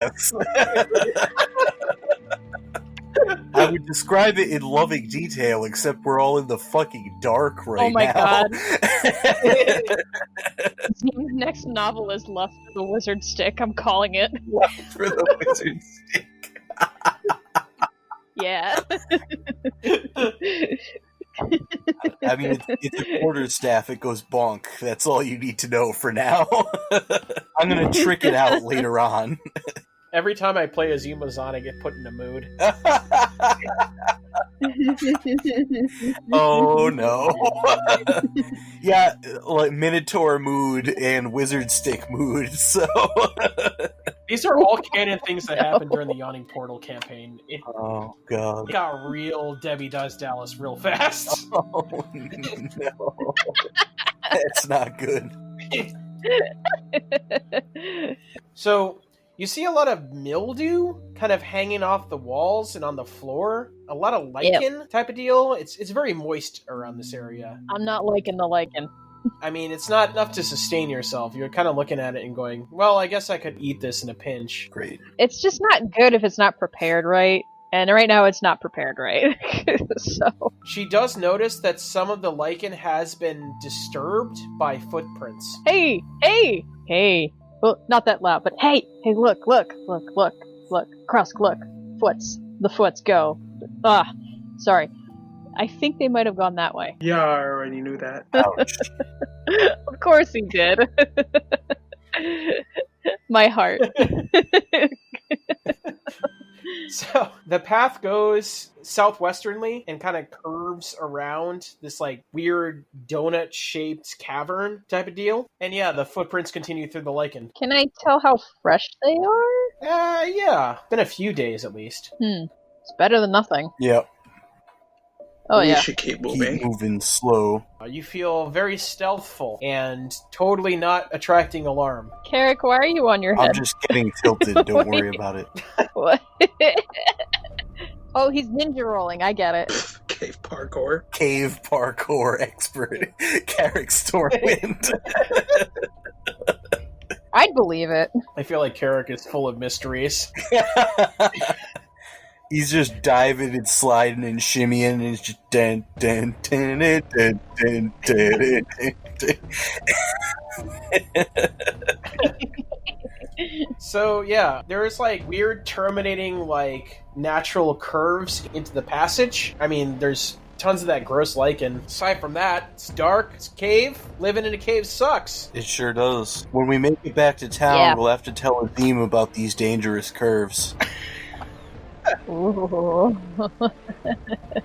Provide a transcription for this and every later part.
Yes. I would describe it in loving detail, except we're all in the fucking dark right now. Oh my god. Azim's next novel is Lust for the Wizard Stick. I'm calling it. Lust for the Wizard Stick. Yeah. I mean, it's a quarterstaff. It goes bonk. That's all you need to know for now. I'm going to trick it out later on. Every time I play Azim Azan, I get put in a mood. Oh no. Yeah, like Minotaur mood and Wizard Stick mood, so... These are all canon things that happened during the Yawning Portal campaign. Oh god. It got real Debbie Does Dallas real fast. Oh no. That's not good. So... you see a lot of mildew kind of hanging off the walls and on the floor. A lot of lichen type of deal. It's very moist around this area. I'm not liking the lichen. I mean, it's not enough to sustain yourself. You're kind of looking at it and going, well, I guess I could eat this in a pinch. Great. It's just not good if it's not prepared right. And right now it's not prepared right. So She does notice that some of the lichen has been disturbed by footprints. Hey! Well, not that loud, but hey, look, Krusk, look, the foots, go. Sorry. I think they might have gone that way. Yeah, I already knew that. Ouch. Of course he did. My heart. So the path goes southwesternly and kind of curves around this like weird donut-shaped cavern type of deal. And yeah, the footprints continue through the lichen. Can I tell how fresh they are? Yeah. Been a few days at least. It's better than nothing. Yep. Oh We yeah. should keep moving. Keep moving slow. You feel very stealthful and totally not attracting alarm. Carrick, why are you on your I'm head? just getting tilted. Don't worry about it. What? Oh, he's ninja rolling. I get it. Cave parkour. Cave parkour expert. Carrick Stormwind. I'd believe it. I feel like Carrick is full of mysteries. He's just diving and sliding and shimmying, and it's just dun dun dun dun dun dun dun dun. So yeah, there's like weird terminating like natural curves into the passage. I mean, there's tons of that gross lichen. Aside from that, it's dark, it's a cave. Living in a cave sucks. It sure does. When we make it back to town, Yeah. we'll have to tell Azim about these dangerous curves. Ooh.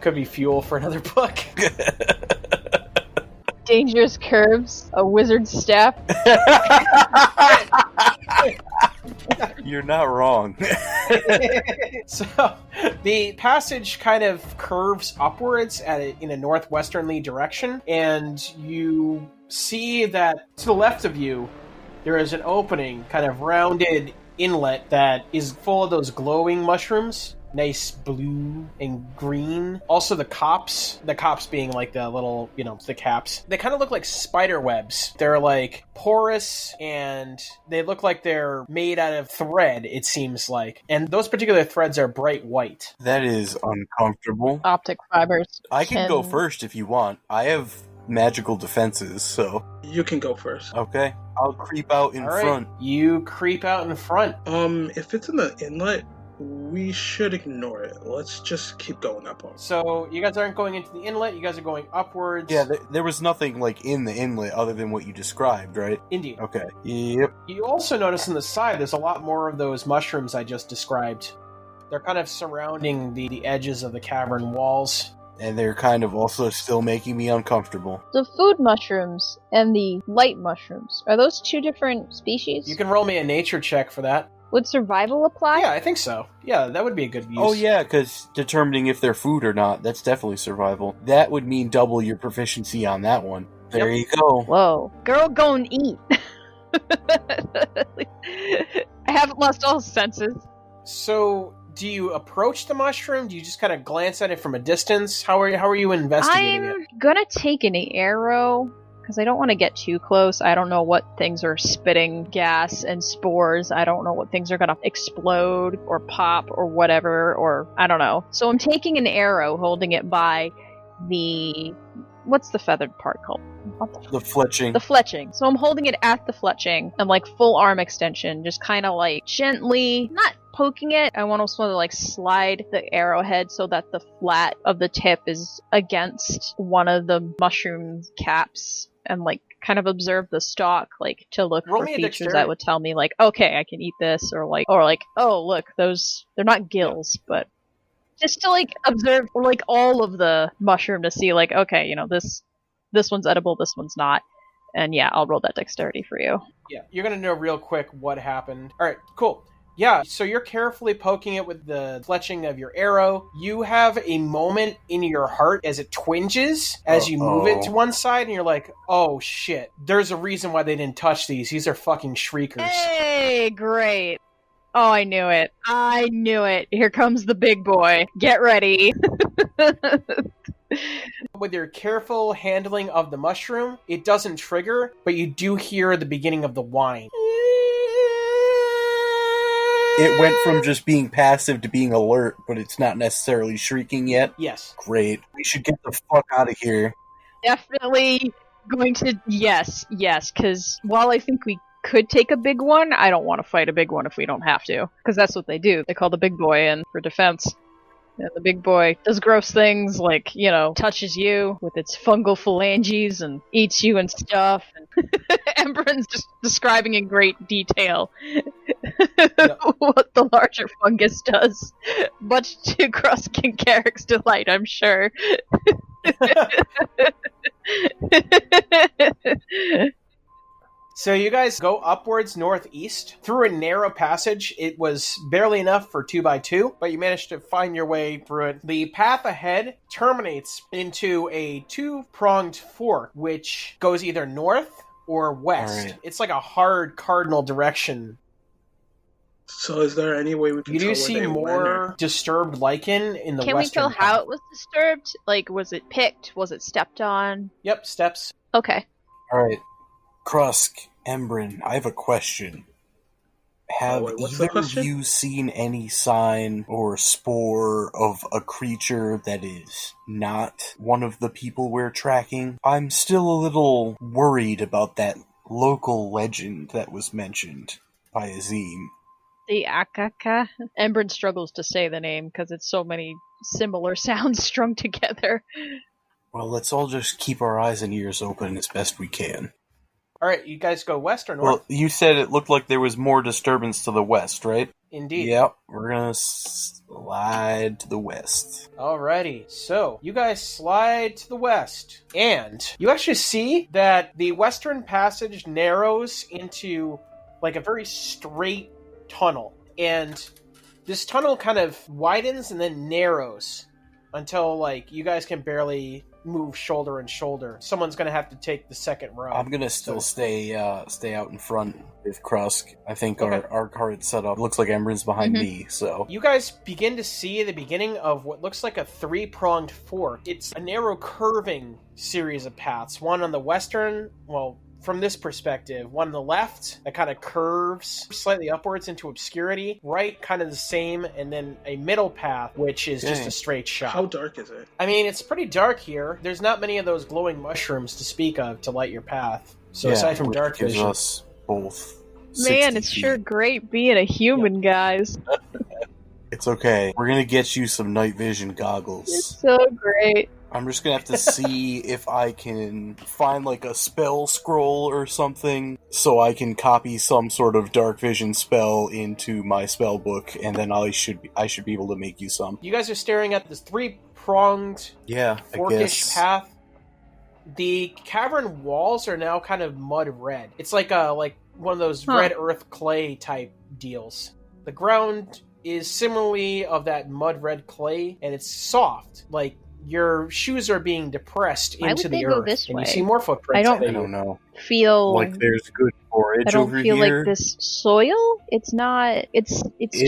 Could be fuel for another book. Dangerous curves, a wizard's staff. You're not wrong. So the passage kind of curves upwards in a northwesternly direction, and you see that to the left of you there is an opening, kind of rounded inlet that is full of those glowing mushrooms. Nice blue and green. Also the cops being like the little, the caps. They kind of look like spider webs. They're like porous and they look like they're made out of thread, it seems like. And those particular threads are bright white. That is uncomfortable. Optic fibers. I can go first if you want. I have magical defenses, so... You can go first. Okay. I'll creep out in All right, front. you creep out in front. If it's in the inlet, we should ignore it. Let's just keep going up on. So you guys aren't going into the inlet, you guys are going upwards. Yeah, there was nothing, like, in the inlet other than what you described, right? Indeed. Okay. Yep. You also notice on the side there's a lot more of those mushrooms I just described. They're kind of surrounding the edges of the cavern walls. And they're kind of also still making me uncomfortable. The food mushrooms and the light mushrooms, are those two different species? You can roll me a nature check for that. Would survival apply? Yeah, I think so. Yeah, that would be a good use. Oh yeah, because determining if they're food or not, that's definitely survival. That would mean double your proficiency on that one. There you go. Whoa. Girl, go and eat. I haven't lost all senses. So, do you approach the mushroom? Do you just kind of glance at it from a distance? How are you investigating it? I'm gonna take an arrow, because I don't want to get too close. I don't know what things are spitting gas and spores. I don't know what things are going to explode or pop or whatever, or I don't know. So I'm taking an arrow, holding it by the... What's the feathered part called? The fletching. The fletching. So I'm holding it at the fletching and like full arm extension, just kind of like gently, not poking it. I want to like slide the arrowhead so that the flat of the tip is against one of the mushroom caps and like kind of observe the stalk, like to look Roll for me a features dexterity. that would tell me like, okay, I can eat this, or like, oh look, those, they're not gills, but just to like observe like all of the mushroom to see like, okay, you know, this one's edible, this one's not. And yeah, I'll roll that dexterity for you. Yeah, you're gonna know real quick what happened. All right, cool. Yeah, so you're carefully poking it with the fletching of your arrow. You have a moment in your heart as it twinges as you move it to one side, and you're like, oh shit, there's a reason why they didn't touch these. These are fucking shriekers. Hey, great. Oh, I knew it. I knew it. Here comes the big boy. Get ready. With your careful handling of the mushroom, it doesn't trigger, but you do hear the beginning of the whine. It went from just being passive to being alert, but it's not necessarily shrieking yet. Yes. Great. We should get the fuck out of here. Definitely going to... Yes, because while I think we could take a big one, I don't want to fight a big one if we don't have to. Because that's what they do. They call the big boy in for defense. And the big boy does gross things like, you know, touches you with its fungal phalanges and eats you and stuff. And Embren's just describing in great detail what the larger fungus does. Much to Krusk and Carrick's delight, I'm sure. So you guys go upwards northeast through a narrow passage. It was barely enough for 2x2, but you managed to find your way through it. The path ahead terminates into a two-pronged fork, which goes either north or west. Right. It's like a hard cardinal direction. So is there any way we can You tell do where see they went, more or- disturbed lichen in the Can we western tell how path. it was disturbed? Like, was it picked? Was it stepped on? Yep, steps. Okay. Alright. Krusk, Embren, I have a question. Have wait, what's the either of question? you seen any sign or spore of a creature that is not one of the people we're tracking? I'm still a little worried about that local legend that was mentioned by Azim. The Akaka. Embren struggles to say the name because it's so many similar sounds strung together. Well, let's all just keep our eyes and ears open as best we can. All right, you guys go west or north? Well, you said it looked like there was more disturbance to the west, right? Indeed. Yep, we're gonna slide to the west. Alrighty, so you guys slide to the west, and you actually see that the western passage narrows into like a very straight tunnel, and this tunnel kind of widens and then narrows until like you guys can barely move shoulder and shoulder. Someone's gonna have to take the second row. I'm gonna still stay out in front with Krusk. I think Okay. our card setup looks like Embren's behind Mhm. me, so You guys begin to see the beginning of what looks like a three-pronged fork. It's a narrow curving series of paths. One on the western, well, from this perspective, one on the left that kind of curves slightly upwards into obscurity. Right, kind of the same, and then a middle path, which is just Okay. a straight shot. How dark is it? I mean, it's pretty dark here. There's not many of those glowing mushrooms to speak of to light your path. So yeah, aside from which dark gives vision, us both. Man, 60 it's sure feet. great being a human, guys. It's okay. We're gonna get you some night vision goggles. It's so great. I'm just gonna have to see if I can find like a spell scroll or something so I can copy some sort of dark vision spell into my spell book, and then I should be able to make you some. you guys are staring at this three-pronged Yeah, I forkish guess. path. The cavern walls are now kind of mud red. It's like one of those Huh. red earth clay type deals. The ground is similarly of that mud red clay, and it's soft. Like your shoes are being depressed Why into would the they earth, go this and way? you see more footprints. I don't- ahead I of you. don't know. Feel Like there's good forage I don't over feel here. like this soil. It's not. It's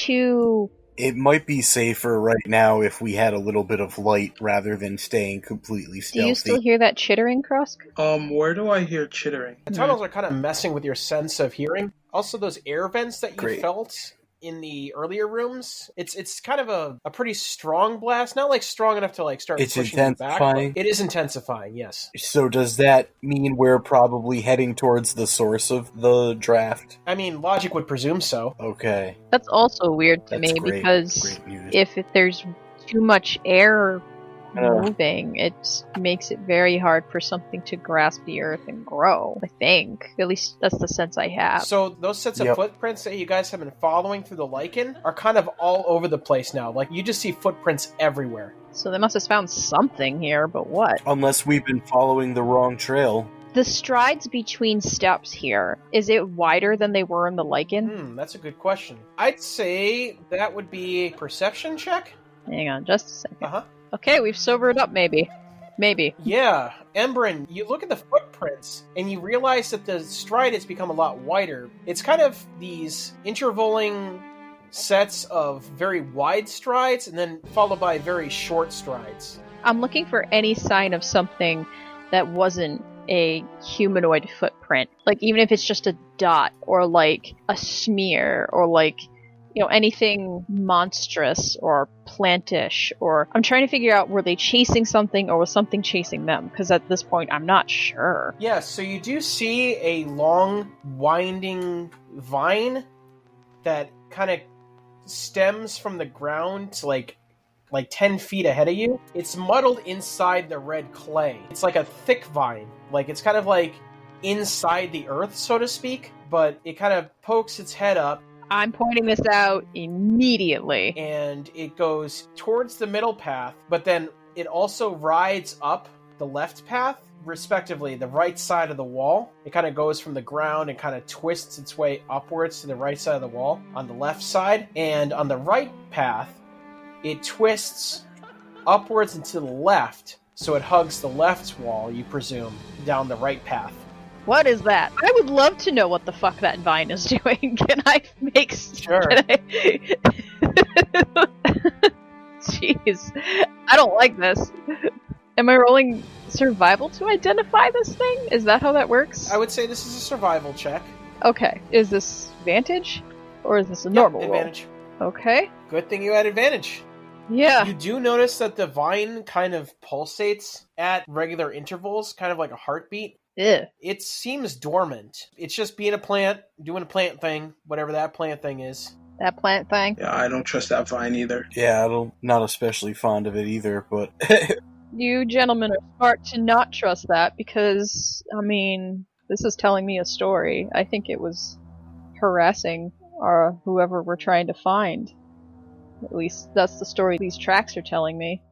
too. It might be safer right now if we had a little bit of light rather than staying completely stealthy. Do you still hear that chittering, Krusk? Where do I hear chittering? The tunnels are kind of messing with your sense of hearing. Also, those air vents that you Great. felt in the earlier rooms, it's kind of a pretty strong blast. Not like strong enough to like start It's pushing you back, but intensifying? it is intensifying, yes. So does that mean we're probably heading towards the source of the draft? I mean, logic would presume so. Okay. That's also weird to That's me great. because Great news. if there's too much air Uh. moving, it makes it very hard for something to grasp the earth and grow, I think. At least that's the sense I have. So those sets of Yep. footprints that you guys have been following through the lichen are kind of all over the place now. Like, you just see footprints everywhere. So they must have found something here, but what? Unless we've been following the wrong trail. The strides between steps here, is it wider than they were in the lichen? That's a good question. I'd say that would be a perception check. Hang on just a second. Uh-huh. Okay, we've sobered up maybe. Maybe. Yeah, Emberin, you look at the footprints and you realize that the stride has become a lot wider. It's kind of these intervaling sets of very wide strides and then followed by very short strides. I'm looking for any sign of something that wasn't a humanoid footprint. Like, even if it's just a dot, or like a smear, or like, you know, anything monstrous or plantish, or I'm trying to figure out, were they chasing something or was something chasing them? Because at this point, I'm not sure. Yeah, so you do see a long, winding vine that kind of stems from the ground to like 10 feet ahead of you. It's muddled inside the red clay. It's like a thick vine. Like, it's kind of like inside the earth, so to speak, but it kind of pokes its head up I'm pointing this out immediately. and it goes towards the middle path, but then it also rides up the left path, respectively, the right side of the wall. It kind of goes from the ground and kind of twists its way upwards to the right side of the wall on the left side, and on the right path, it twists upwards and to the left, so it hugs the left wall, you presume, down the right path. What is that? I would love to know what the fuck that vine is doing. Can I make... Sure. Can I... Jeez. I don't like this. Am I rolling survival to identify this thing? Is that how that works? I would say this is a survival check. Okay. Is this advantage? Or is this a normal roll? Advantage. Okay. Good thing you had advantage. Yeah. You do notice that the vine kind of pulsates at regular intervals, kind of like a heartbeat. Ew. It seems dormant. It's just being a plant, doing a plant thing, whatever that plant thing is. That plant thing? Yeah, I don't trust that vine either. Yeah, not especially fond of it either, but... You gentlemen are smart to not trust that because, I mean, this is telling me a story. I think it was harassing whoever we're trying to find. At least that's the story these tracks are telling me.